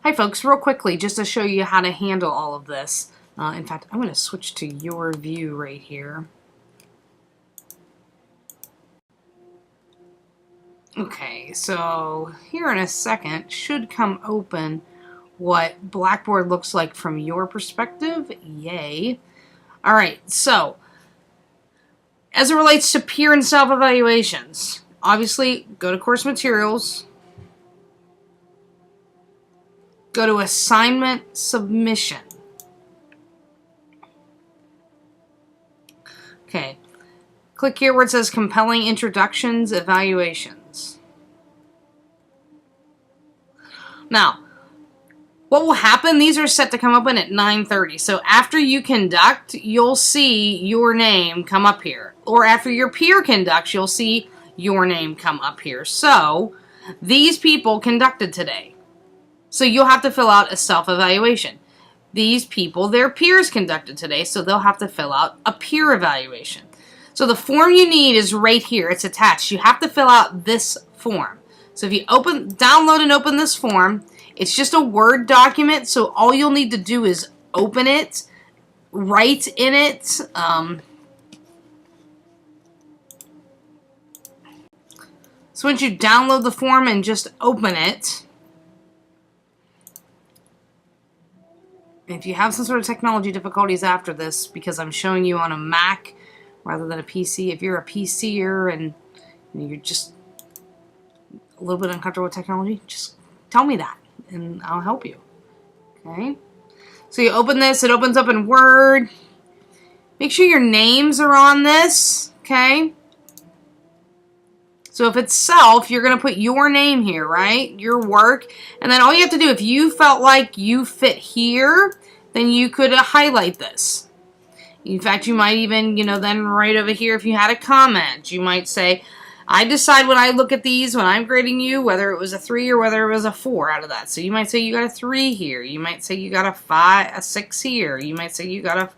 Hi folks, real quickly, just to show you how to handle all of this. In fact, I'm going to switch to your view right here. Okay, so here in a second should come open what Blackboard looks like from your perspective. Yay. Alright, so as it relates to peer and self-evaluations, obviously go to course materials, go to assignment submission. Okay, click here where it says compelling introductions, evaluations. Now, what will happen, these are set to come open at 9:30. So after you conduct, you'll see your name come up here. Or after your peer conducts, you'll see your name come up here. So these people conducted today. So you'll have to fill out a self-evaluation. These people, their peers conducted today, so they'll have to fill out a peer evaluation. So the form you need is right here. It's attached. You have to fill out this form. So if you download and open this form, it's just a Word document, so all you'll need to do is open it, write in it. So once you download the form and just open it, if you have some sort of technology difficulties after this, because I'm showing you on a Mac rather than a PC, if you're a PCer and you're just a little bit uncomfortable with technology, just tell me that and I'll help you. Okay? So you open this, it opens up in Word. Make sure your names are on this, okay? So if it's self, you're going to put your name here, right? Your work. And then all you have to do, if you felt like you fit here, then you could highlight this. In fact, you might even, then right over here, if you had a comment, you might say, I decide when I look at these, when I'm grading you, whether it was a 3 or whether it was a 4 out of that. So you might say you got a 3 here. You might say you got a 6 here. You might say you got a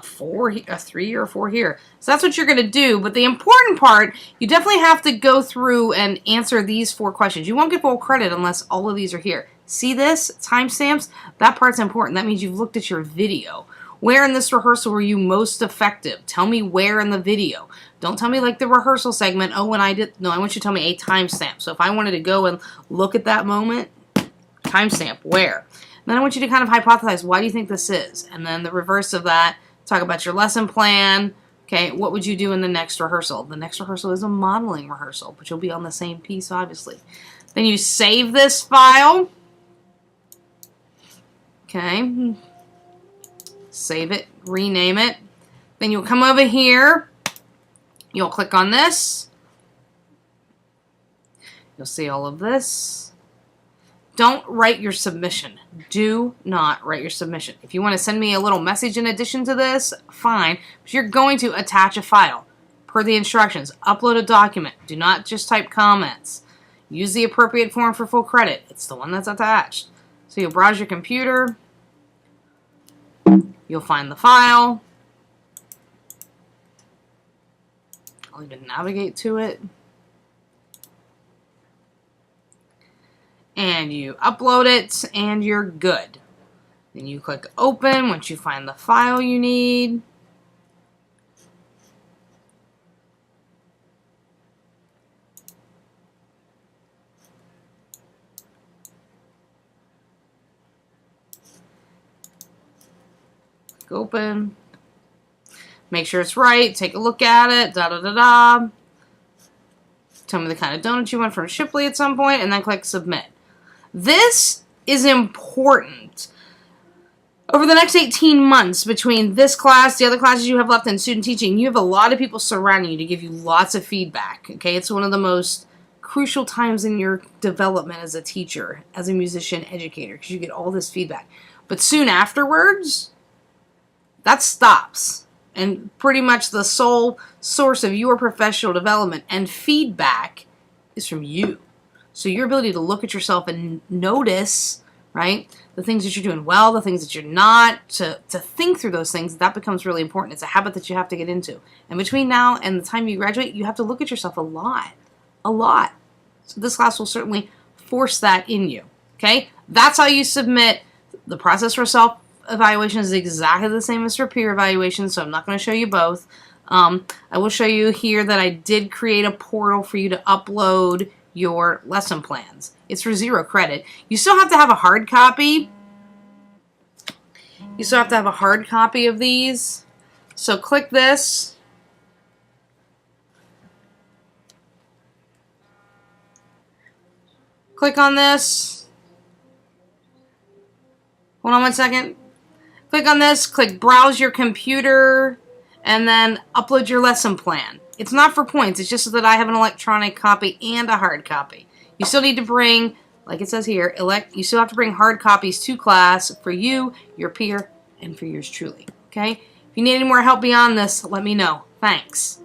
4, a 3 or a 4 here. So that's what you're going to do. But the important part, you definitely have to go through and answer these 4 questions. You won't get full credit unless all of these are here. See this? Timestamps? That part's important. That means you've looked at your video. Where in this rehearsal were you most effective? Tell me where in the video. Don't tell me like the rehearsal segment. Oh, when I did. No, I want you to tell me a timestamp. So if I wanted to go and look at that moment, timestamp, where? And then I want you to kind of hypothesize, why do you think this is? And then the reverse of that, talk about your lesson plan. Okay, what would you do in the next rehearsal? The next rehearsal is a modeling rehearsal, but you'll be on the same piece, obviously. Then you save this file. Okay. Save it, rename it. Then you'll come over here. You'll click on this. You'll see all of this. Don't write your submission. Do not write your submission. If you want to send me a little message in addition to this, fine. But you're going to attach a file per the instructions. Upload a document. Do not just type comments. Use the appropriate form for full credit. It's the one that's attached. So you'll browse your computer. You'll find the file. I'll even navigate to it. And you upload it, and you're good. Then you click open once you find the file you need. Open. Make sure it's right. Take a look at it. Da-da-da-da. Tell me the kind of donut you want from Shipley at some point, and then click submit. This is important. Over the next 18 months, between this class, the other classes you have left in student teaching, you have a lot of people surrounding you to give you lots of feedback. Okay, it's one of the most crucial times in your development as a teacher, as a musician educator, because you get all this feedback. But soon afterwards, that stops. And pretty much the sole source of your professional development and feedback is from you. So your ability to look at yourself and notice, right, the things that you're doing well, the things that you're not, to think through those things, that becomes really important. It's a habit that you have to get into. And between now and the time you graduate, you have to look at yourself a lot. A lot. So this class will certainly force that in you. Okay? That's how you submit. The process for self-evaluation is exactly the same as for peer evaluation, so I'm not going to show you both. I will show you here that I did create a portal for you to upload your lesson plans. It's for 0 credit. You still have to have a hard copy. You still have to have a hard copy of these. So click this. Click on this. Hold on one second. Click on this. Click browse your computer. And then upload your lesson plan. It's not for points. It's just so that I have an electronic copy and a hard copy. You still need to bring, like it says here, you still have to bring hard copies to class for you, your peer, and for yours truly. Okay? If you need any more help beyond this, let me know. Thanks.